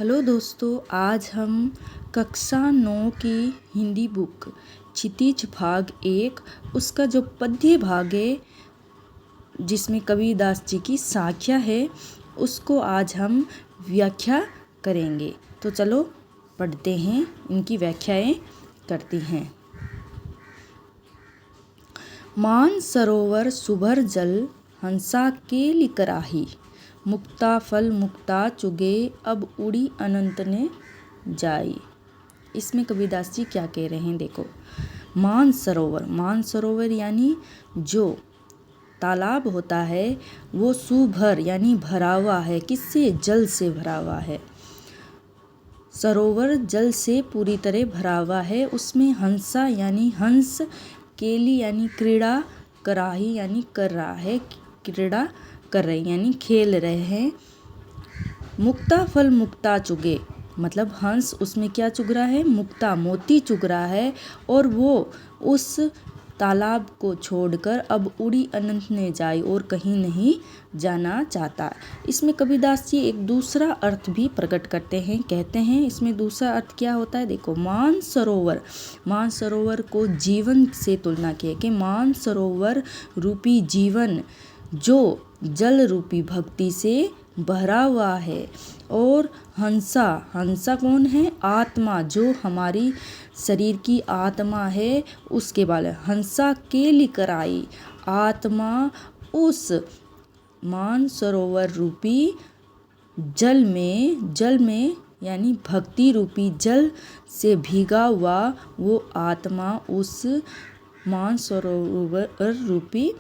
Hello दोस्तों, आज हम कक्षा 9 की हिंदी बुक क्षितिज भाग 1 उसका जो पद्य भाग है जिसमें कबीरदास जी की साख्या है उसको आज हम व्याख्या करेंगे। तो चलो पढ़ते हैं, इनकी व्याख्याएं करती हैं। मान सरोवर सुभर जल हंसा केली कराही, मुक्ता फल मुक्ता चुगे अब उड़ी अनंत ने जाई। इसमें कबीरदास जी क्या कह रहे हैं, देखो। मान सरोवर यानी जो तालाब होता है वो सुभर यानी भरा हुआ है। किससे? जल से भरा हुआ है। सरोवर जल से पूरी तरह भरा हुआ है। उसमें हंसा यानी हंस, केली यानी क्रीड़ा, कराही यानी कर रहा है, क्रीड़ा कर रहे यानी खेल रहे हैं। मुक्ता फल मुक्ता चुगे मतलब हंस उसमें क्या चुग रहा है? मुक्ता मोती चुग रहा है और वो उस तालाब को छोड़कर अब उड़ी अनंत ने जाई और कहीं नहीं जाना चाहता। इसमें कबीरदास जी एक दूसरा अर्थ भी प्रकट करते हैं। कहते हैं इसमें दूसरा अर्थ क्या होता है, देखो। मान सरोवर को जीवन से तुलना किया कि मान सरोवर रूपी जीवन जो जल रूपी भक्ति से भरा हुआ है। और हंसा कौन है? आत्मा, जो हमारी शरीर की आत्मा है उसके बारे हंसा केली कराई। आत्मा उस मान सरोवर रूपी जल में यानी भक्ति रूपी जल से भीगा हुआ वो आत्मा उस मान सरोवर रूपी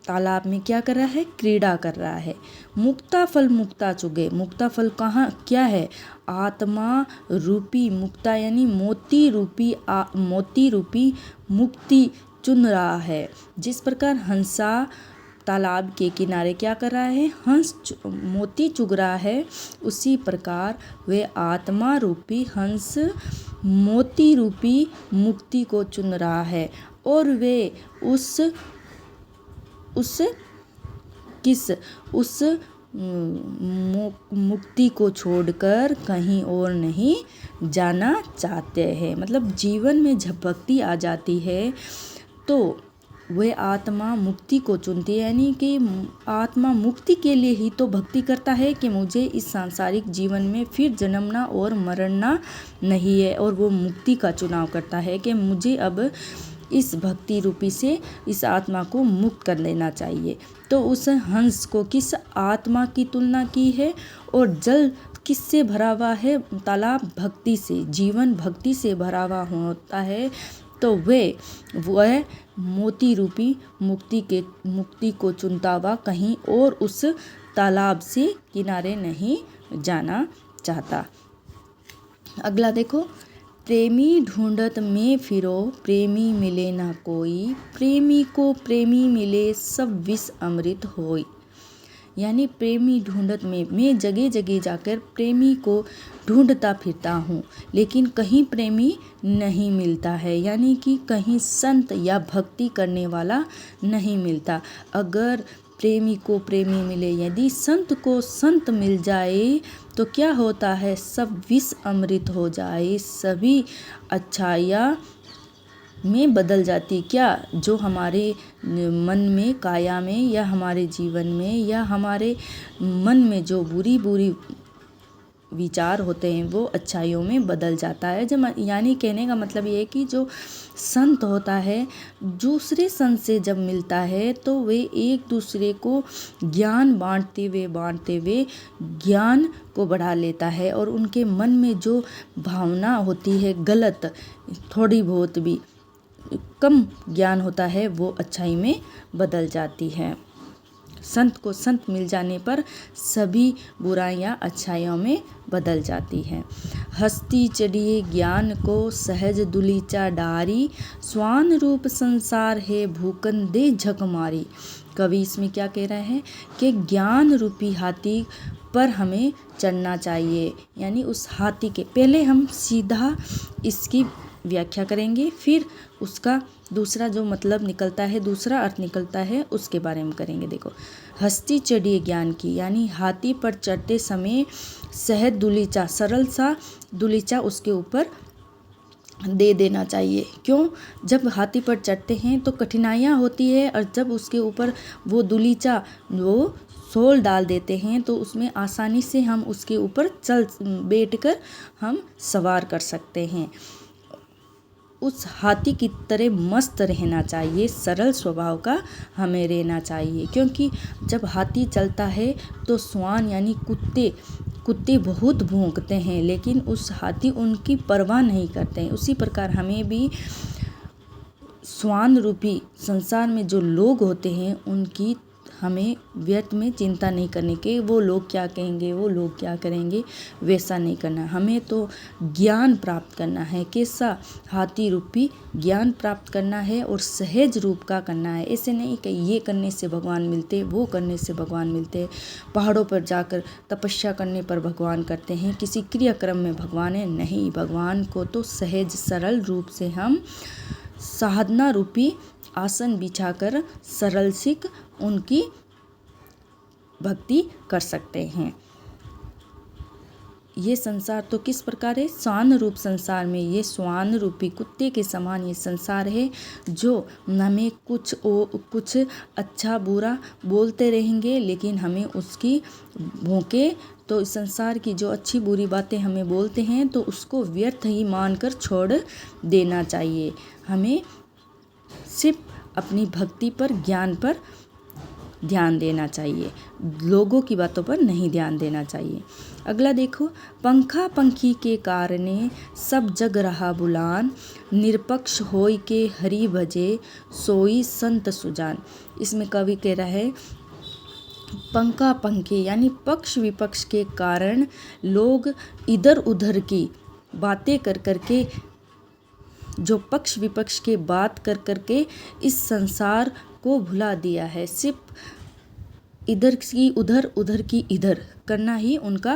तालाब में क्या कर रहा है? क्रीड़ा कर रहा है। मुक्ता फल मुक्ता चुगे, मुक्ता फल कहाँ क्या है? आत्मा रूपी मुक्ता यानी मोती रूपी मुक्ति चुन रहा है। जिस प्रकार हंसा तालाब के किनारे क्या कर रहा है? हंस मोती चुग रहा है। उसी प्रकार वे आत्मा रूपी हंस मोती रूपी मुक्ति को चुन रहा है और वे उस मुक्ति को छोड़कर कहीं और नहीं जाना चाहते हैं। मतलब जीवन में जब भक्ति आ जाती है तो वह आत्मा मुक्ति को चुनती है। यानी कि आत्मा मुक्ति के लिए ही तो भक्ति करता है कि मुझे इस सांसारिक जीवन में फिर जन्मना और मरना नहीं है। और वो मुक्ति का चुनाव करता है कि मुझे अब इस भक्ति रूपी से इस आत्मा को मुक्त कर लेना चाहिए। तो उस हंस को किस आत्मा की तुलना की है? और जल किससे भरा हुआ है? तालाब भक्ति से, जीवन भक्ति से भरा हुआ होता है। तो वह मोती रूपी मुक्ति को चुनता हुआ कहीं और उस तालाब से किनारे नहीं जाना चाहता। अगला देखो। प्रेमी ढूंढत में फिरो, प्रेमी मिले ना कोई, प्रेमी को प्रेमी मिले सब विष अमृत होई। यानी प्रेमी ढूंढत में, मैं जगह जगह जाकर प्रेमी को ढूंढता फिरता हूँ लेकिन कहीं प्रेमी नहीं मिलता है। यानी कि कहीं संत या भक्ति करने वाला नहीं मिलता। अगर प्रेमी को प्रेमी मिले, यदि संत को संत मिल जाए तो क्या होता है? सब विष अमृत हो जाए, सभी अच्छाइयाँ में बदल जाती। क्या? जो हमारे मन में, काया में या हमारे जीवन में या हमारे मन में जो बुरी विचार होते हैं वो अच्छाइयों में बदल जाता है। जब यानी कहने का मतलब ये है कि जो संत होता है दूसरे संत से जब मिलता है तो वे एक दूसरे को ज्ञान बांटते हुए ज्ञान को बढ़ा लेता है। और उनके मन में जो भावना होती है गलत, थोड़ी बहुत भी कम ज्ञान होता है, वो अच्छाई में बदल जाती है। संत को संत मिल जाने पर सभी बुराइयां अच्छाइयों में बदल जाती हैं। हस्ती चढ़िए ज्ञान को सहज दुलीचा डारी, स्वान रूप संसार है भूकन दे झक मारी। कवि इसमें क्या कह रहे हैं कि ज्ञान रूपी हाथी पर हमें चढ़ना चाहिए। यानी उस हाथी के पहले हम सीधा इसकी व्याख्या करेंगे, फिर उसका दूसरा जो मतलब निकलता है, दूसरा अर्थ निकलता है, उसके बारे में करेंगे। देखो, हस्ती चढ़ी ज्ञान की, यानी हाथी पर चढ़ते समय सहज दुलीचा, सरल सा दुलीचा उसके ऊपर दे देना चाहिए। क्यों? जब हाथी पर चढ़ते हैं तो कठिनाइयाँ होती है, और जब उसके ऊपर वो दुलीचा वो सोल डाल देते हैं तो उसमें आसानी से हम उसके ऊपर बैठकर हम सवार कर सकते हैं। उस हाथी की तरह मस्त रहना चाहिए, सरल स्वभाव का हमें रहना चाहिए। क्योंकि जब हाथी चलता है तो श्वान यानी कुत्ते बहुत भौंकते हैं, लेकिन उस हाथी उनकी परवाह नहीं करते हैं। उसी प्रकार हमें भी श्वान रूपी संसार में जो लोग होते हैं उनकी हमें व्यर्थ में चिंता नहीं करने के, वो लोग क्या कहेंगे, वो लोग क्या करेंगे, वैसा नहीं करना। हमें तो ज्ञान प्राप्त करना है। कैसा? हाथी रूपी ज्ञान प्राप्त करना है, और सहज रूप का करना है। ऐसे नहीं कि ये करने से भगवान मिलते, वो करने से भगवान मिलते, पहाड़ों पर जाकर तपस्या करने पर भगवान करते हैं, किसी क्रियाक्रम में भगवान है, नहीं। भगवान को तो सहज सरल रूप से हम साधना रूपी आसन बिछाकर सरल सिख उनकी भक्ति कर सकते हैं। ये संसार तो किस प्रकार है? श्वान रूप संसार में ये श्वान रूपी कुत्ते के समान ये संसार है, जो हमें कुछ अच्छा बुरा बोलते रहेंगे, लेकिन हमें उसकी भौंके तो इस संसार की जो अच्छी बुरी बातें हमें बोलते हैं तो उसको व्यर्थ ही मानकर छोड़ देना चाहिए। हमें सिर्फ अपनी भक्ति पर, ज्ञान पर ध्यान देना चाहिए, लोगों की बातों पर नहीं ध्यान देना चाहिए। अगला देखो, पंखा पंखी के कारणे सब जग रहा बुलान, निरपक्ष होय के हरि भजे सोई संत सुजान। इसमें कवि कह रहा है पंखा पंखी यानी पक्ष विपक्ष के कारण लोग इधर उधर की बातें कर करके, जो पक्ष विपक्ष के बात कर करके इस संसार को भुला दिया है। सिर्फ इधर की उधर, उधर की इधर करना ही उनका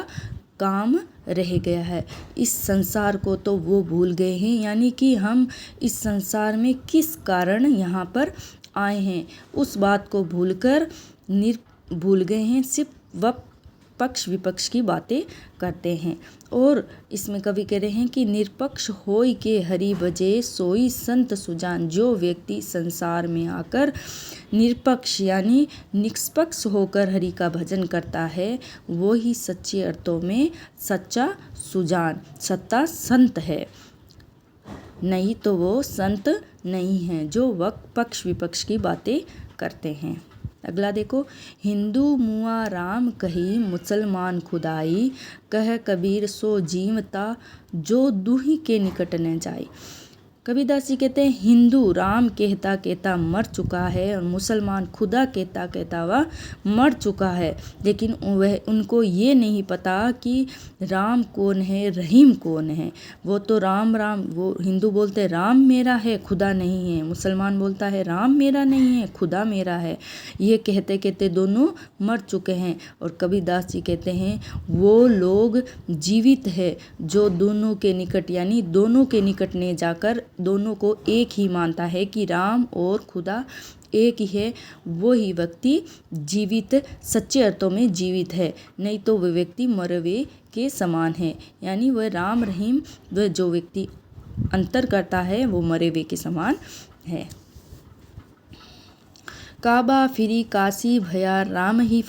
काम रह गया है। इस संसार को तो वो भूल गए हैं, यानी कि हम इस संसार में किस कारण यहाँ पर आए हैं उस बात को भूलकर भूल गए हैं। सिर्फ वह पक्ष विपक्ष की बातें करते हैं। और इसमें कवि कह रहे हैं कि निरपक्ष होय के हरि भजे सोई संत सुजान। जो व्यक्ति संसार में आकर निरपक्ष यानी निष्पक्ष होकर हरि का भजन करता है, वो ही सच्चे अर्थों में सच्चा सुजान, सच्चा संत है। नहीं तो वो संत नहीं है जो वक्त पक्ष विपक्ष की बातें करते हैं। अगला देखो, हिंदू मुआ राम कही मुसलमान खुदाई, कह कबीर सो जीवता जो दूही के निकट न जाए। कबीरदास जी कहते हैं हिंदू राम कहता कहता मर चुका है, और मुसलमान खुदा कहता कहता वह मर चुका है, लेकिन वह उनको ये नहीं पता कि राम कौन है, रहीम कौन है। वो तो राम राम, वो हिंदू बोलते हैं राम मेरा है खुदा नहीं है, मुसलमान बोलता है राम मेरा नहीं है खुदा मेरा है। ये कहते कहते दोनों मर चुके हैं। और कबीरदास जी कहते हैं वो लोग जीवित है जो दोनों के निकट यानी दोनों के निकट ने जाकर दोनों को एक ही मानता है कि राम और खुदा एक ही है। वो ही व्यक्ति जीवित, सच्चे अर्थों में जीवित है, नहीं तो वह व्यक्ति मरे हुए के समान है। यानी वह राम रहीम, वह जो व्यक्ति अंतर करता है वो मरे हुए के समान है। काबा फिरी काशी भया राम ही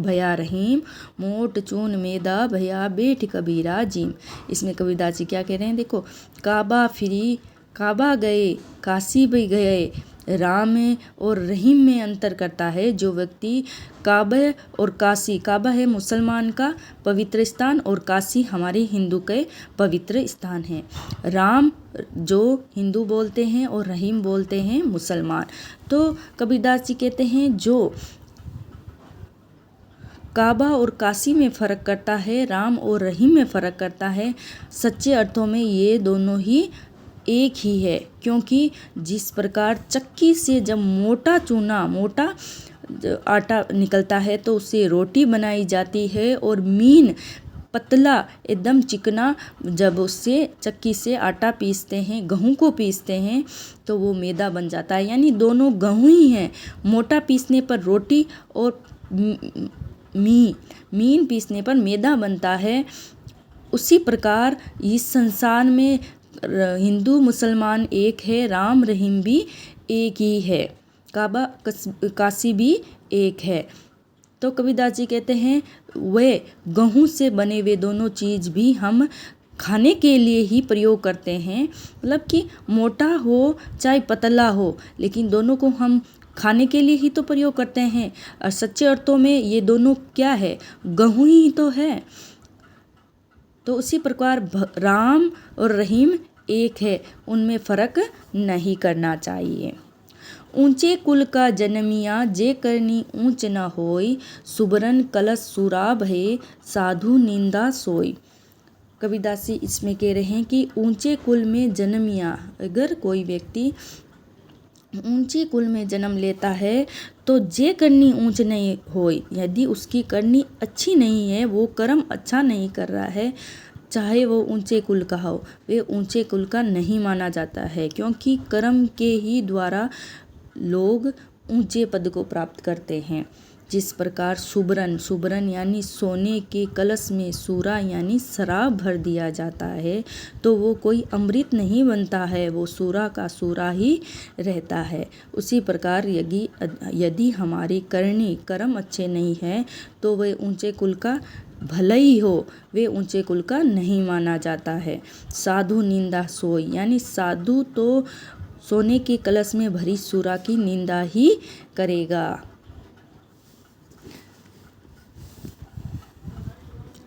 भया रहीम, मोट चून मेदा भया बेठ कबीरा जीम। इसमें कबीरदास जी क्या कह रहे हैं? देखो, काबा फिरी, काबा गए, काशी भी गए, राम और रहीम में अंतर करता है। जो व्यक्ति काबा और काशी, काबा है मुसलमान का पवित्र स्थान और काशी हमारे हिंदू के पवित्र स्थान है। राम जो हिंदू बोलते हैं और रहीम बोलते हैं मुसलमान। तो कबीरदास जी कहते हैं जो काबा और काशी में फ़र्क करता है, राम और रहीम में फ़र्क करता है, सच्चे अर्थों में ये दोनों ही एक ही है। क्योंकि जिस प्रकार चक्की से जब मोटा आटा निकलता है तो उससे रोटी बनाई जाती है, और मीन पतला एकदम चिकना, जब उससे चक्की से आटा पीसते हैं, गेहूँ को पीसते हैं तो वो मैदा बन जाता है। यानी दोनों गेहूँ ही हैं। मोटा पीसने पर रोटी और मीन पीसने पर मैदा बनता है। उसी प्रकार इस संसार में हिंदू मुसलमान एक है, राम रहीम भी एक ही है, काबा काशी भी एक है। तो कबीरदास जी कहते हैं वे गेहूँ से बने हुए दोनों चीज़ भी हम खाने के लिए ही प्रयोग करते हैं। मतलब कि मोटा हो चाहे पतला हो, लेकिन दोनों को हम खाने के लिए ही तो प्रयोग करते हैं। और सच्चे अर्थों में ये दोनों क्या है, गेहूँ ही तो है। तो उसी प्रकार राम और रहीम एक है, उनमें फ़र्क नहीं करना चाहिए। ऊंचे कुल का जन्मिया जे करनी ऊंच न होय, सुबरन कलश सुराब है साधु निंदा सोय। कबीरदास जी इसमें कह रहे हैं कि ऊंचे कुल में जन्मिया, अगर कोई व्यक्ति ऊंचे कुल में जन्म लेता है तो जे करनी ऊंच नहीं होय, यदि उसकी करनी अच्छी नहीं है, वो कर्म अच्छा नहीं कर रहा है, चाहे वो ऊंचे कुल का हो, वे ऊंचे कुल का नहीं माना जाता है। क्योंकि कर्म के ही द्वारा लोग ऊंचे पद को प्राप्त करते हैं। जिस प्रकार सुबरन यानी सोने के कलश में सूरा यानी शराब भर दिया जाता है तो वो कोई अमृत नहीं बनता है, वो सूरा का सूरा ही रहता है। उसी प्रकार यदि हमारी कर्म अच्छे नहीं है तो वे ऊंचे कुल का भले ही हो, वे ऊंचे कुल का नहीं माना जाता है। साधु निंदा सोई, यानी साधु तो सोने के कलश में भरी सूरा की निंदा ही करेगा।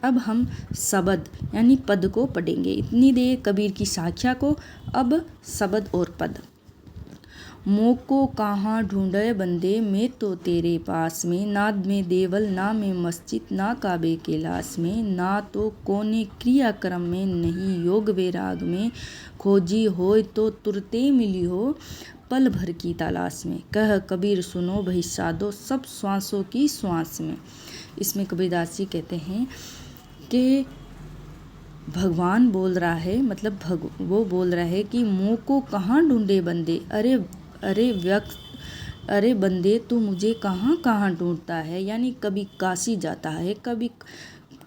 अब हम शब्द यानी पद को पढ़ेंगे। इतनी देर कबीर की साख्या को, अब शब्द और पद। मोको कहाँ ढूंढे बंदे, मैं तो तेरे पास में, ना में देवल ना में मस्जिद ना काबे के लाश में, ना तो कोने क्रिया कर्म में, नहीं योग वैराग में, खोजी होय तो तुरते मिली हो पल भर की तलाश में। कह कबीर सुनो भई साधो सब श्वासों की श्वास में। इसमें कबीरदास जी कहते हैं कि भगवान बोल रहा है, मतलब वो बोल रहा है कि मुँह को कहाँ ढूंढे बंदे, अरे बंदे तू मुझे कहाँ कहाँ ढूंढता है। यानी कभी काशी जाता है, कभी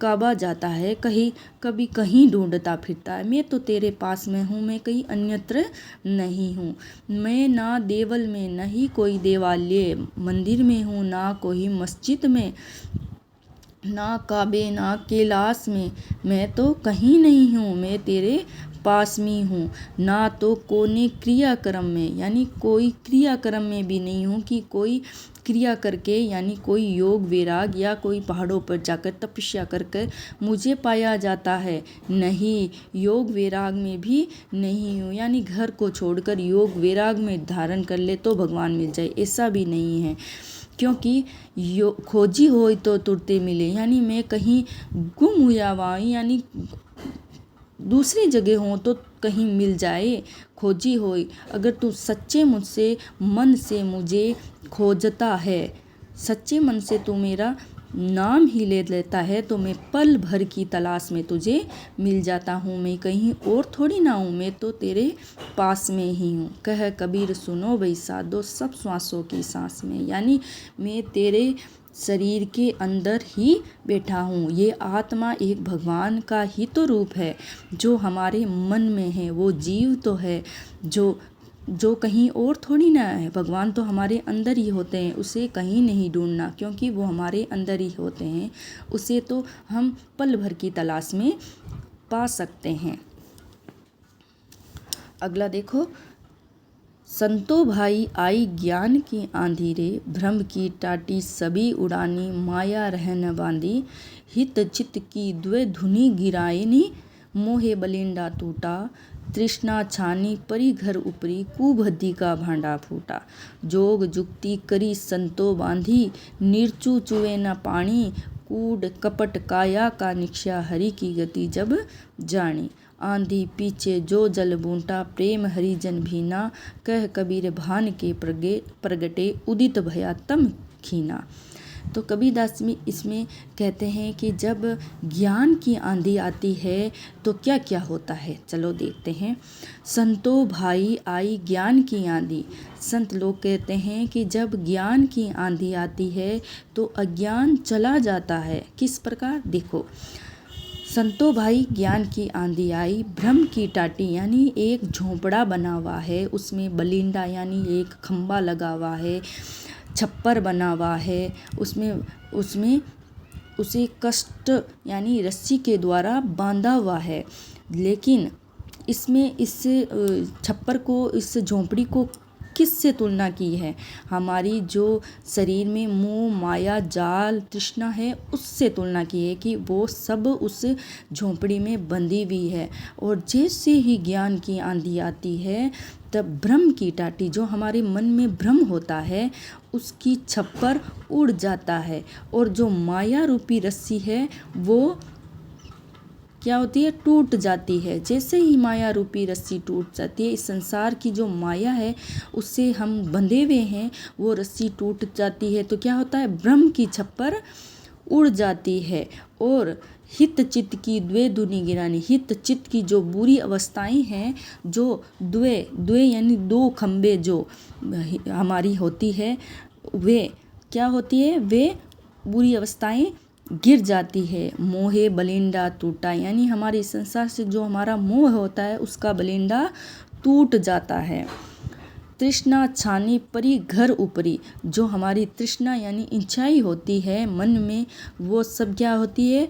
काबा जाता है, कभी कहीं ढूंढता फिरता है। मैं तो तेरे पास में हूँ, मैं कहीं अन्यत्र नहीं हूँ। मैं ना देवल में, नहीं कोई देवालय मंदिर में हूँ, ना कोई मस्जिद में, ना काबे ना कैलाश में, मैं तो कहीं नहीं हूँ, मैं तेरे पास में हूँ। ना तो कोने क्रियाक्रम में, यानी कोई क्रियाक्रम में भी नहीं हूँ कि कोई क्रिया करके, यानी कोई योग वैराग या कोई पहाड़ों पर जाकर तपस्या करके मुझे पाया जाता है, नहीं। योग वैराग में भी नहीं हूँ, यानी घर को छोड़कर योग वैराग में धारण कर ले तो भगवान मिल जाए, ऐसा भी नहीं है। क्योंकि खोजी होय तो तुरते मिले, यानी मैं कहीं गुम हुआ हुआ, यानी दूसरी जगह हो तो कहीं मिल जाए। खोजी होय, अगर तू सच्चे मुझसे मन से मुझे खोजता है, सच्चे मन से तू मेरा नाम ही ले लेता है, तो मैं पल भर की तलाश में तुझे मिल जाता हूँ। मैं कहीं और थोड़ी ना हूँ, मैं तो तेरे पास में ही हूँ। कह कबीर सुनो भई साधो सब श्वासों की सांस में, यानी मैं तेरे शरीर के अंदर ही बैठा हूँ। ये आत्मा एक भगवान का ही तो रूप है, जो हमारे मन में है। वो जीव तो है जो कहीं और थोड़ी ना है। भगवान तो हमारे अंदर ही होते हैं, उसे कहीं नहीं ढूंढना, क्योंकि वो हमारे अंदर ही होते हैं। उसे तो हम पल भर की तलाश में पा सकते हैं। अगला देखो, संतो भाई आई ज्ञान की आंधी रे, भ्रम की टाटी सभी उड़ानी, माया रहन बांधी, हित चित की द्वे धुनी गिरायनी, मोहे बलिंडा टूटा, तृष्णा छानी परी घर उपरी, कुबहद्दी का भांडा फूटा। जोग जुक्ति करी संतो बांधी, निर्चु चुए न पानी, कूड कपट काया का निक्षा, हरि की गति जब जानी। आंधी पीछे जो जल बूंटा, प्रेम हरिजन भीना, कह कबीर भान के प्रगटे, उदित भया तम खीना। तो कबीरदास जी इसमें कहते हैं कि जब ज्ञान की आंधी आती है तो क्या क्या होता है, चलो देखते हैं। संतो भाई आई ज्ञान की आंधी। संत लोग कहते हैं कि जब ज्ञान की आंधी आती है तो अज्ञान चला जाता है। किस प्रकार, देखो। संतो भाई ज्ञान की आंधी आई, भ्रम की टाटी यानी एक झोंपड़ा बना हुआ है, उसमें बलिंडा यानी एक खंबा लगा हुआ है, छप्पर बना हुआ है, उसमें उसे कष्ट यानी रस्सी के द्वारा बांधा हुआ है। लेकिन इसमें इस छप्पर को, इस झोंपड़ी को किससे तुलना की है? हमारी जो शरीर में मोह माया जाल तृष्णा है उससे तुलना की है कि वो सब उस झोंपड़ी में बंधी हुई है। और जैसे ही ज्ञान की आंधी आती है तब भ्रम की टाटी, जो हमारे मन में भ्रम होता है उसकी छप्पर उड़ जाता है, और जो माया रूपी रस्सी है वो क्या होती है, टूट जाती है। जैसे ही माया रूपी रस्सी टूट जाती है, इस संसार की जो माया है उससे हम बंधे हुए हैं, वो रस्सी टूट जाती है तो क्या होता है, भ्रम की छप्पर उड़ जाती है। और हित चित्त की द्वे दुनी गिरानी, हित चित्त की जो बुरी अवस्थाएं हैं, जो द्वे यानी दो खंबे जो हमारी होती है, वे क्या होती है, वे बुरी अवस्थाएं गिर जाती है। मोहे बलिंडा टूटा, यानी हमारे संसार से जो हमारा मोह होता है उसका बलिंडा टूट जाता है। तृष्णा छानी परी घर ऊपरी, जो हमारी तृष्णा यानी इच्छाई होती है मन में, वो सब क्या होती है,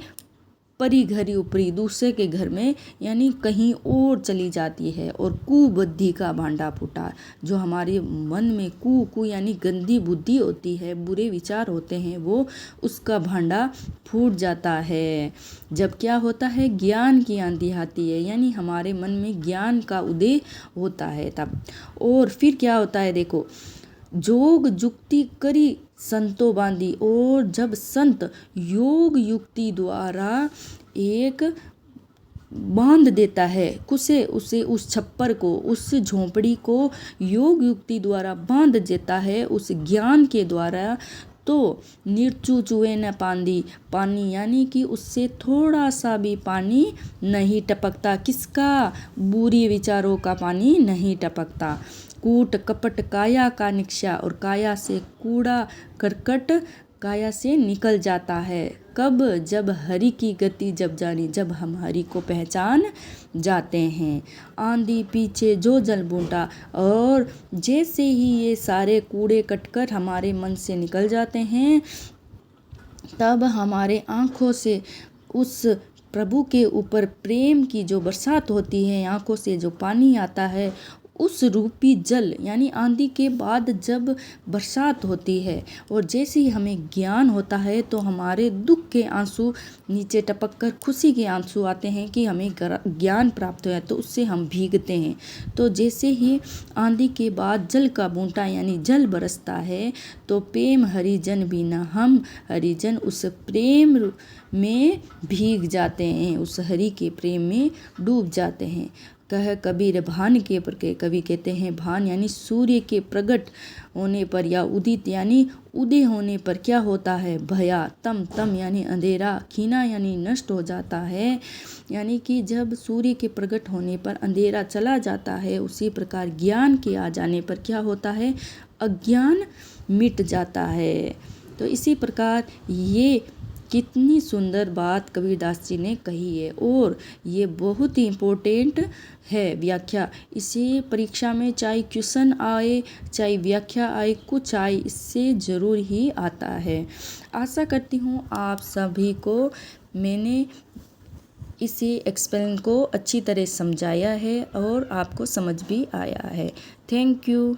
परी घरी ऊपरी, दूसरे के घर में यानी कहीं और चली जाती है। और कुबुद्धि का भांडा फूटा, जो हमारे मन में कु यानी गंदी बुद्धि होती है, बुरे विचार होते हैं, वो उसका भांडा फूट जाता है। जब क्या होता है, ज्ञान की आंधी आती है, यानी हमारे मन में ज्ञान का उदय होता है तब। और फिर क्या होता है, देखो, जोग जुक्ति करी संतो बांधी, और जब संत योग युक्ति द्वारा एक बांध देता है उसे उस छप्पर को, उस झोंपड़ी को योग युक्ति द्वारा बांध देता है उस ज्ञान के द्वारा, तो निर्चु चुए न पानी यानी कि उससे थोड़ा सा भी पानी नहीं टपकता। किसका, बुरी विचारों का पानी नहीं टपकता। कूट कपट काया का निक्षा, और काया से कूड़ा करकट काया से निकल जाता है। कब, जब हरि की गति जब जानी, जब हम हरि को पहचान जाते हैं। आंधी पीछे जो जल बूंटा, और जैसे ही ये सारे कूड़े कटकर हमारे मन से निकल जाते हैं, तब हमारे आँखों से उस प्रभु के ऊपर प्रेम की जो बरसात होती है, आँखों से जो पानी आता है, उस रूपी जल यानी आंधी के बाद जब बरसात होती है, और जैसे ही हमें ज्ञान होता है तो हमारे दुख के आंसू नीचे टपक कर खुशी के आंसू आते हैं कि हमें ज्ञान प्राप्त हुआ है, तो उससे हम भीगते हैं। तो जैसे ही आंधी के बाद जल का बूंटा यानी जल बरसता है, तो प्रेम हरिजन बिना, हम हरिजन उस प्रेम में भीग जाते हैं, उस हरि के प्रेम में डूब जाते हैं। कह कबीर भान के प्रके, कवि कहते हैं भान यानी सूर्य के प्रकट होने पर, या उदित यानी उदय होने पर क्या होता है, भया तम यानी अंधेरा, खीना यानी नष्ट हो जाता है, यानी कि जब सूर्य के प्रकट होने पर अंधेरा चला जाता है, उसी प्रकार ज्ञान के आ जाने पर क्या होता है, अज्ञान मिट जाता है। तो इसी प्रकार ये कितनी सुंदर बात कबीरदास जी ने कही है, और ये बहुत ही इम्पोर्टेंट है व्याख्या। इसे परीक्षा में चाहे क्वेश्चन आए चाहे व्याख्या आए, कुछ आए, इससे ज़रूर ही आता है। आशा करती हूँ आप सभी को मैंने इसे एक्सप्लेन को अच्छी तरह समझाया है और आपको समझ भी आया है। Thank you.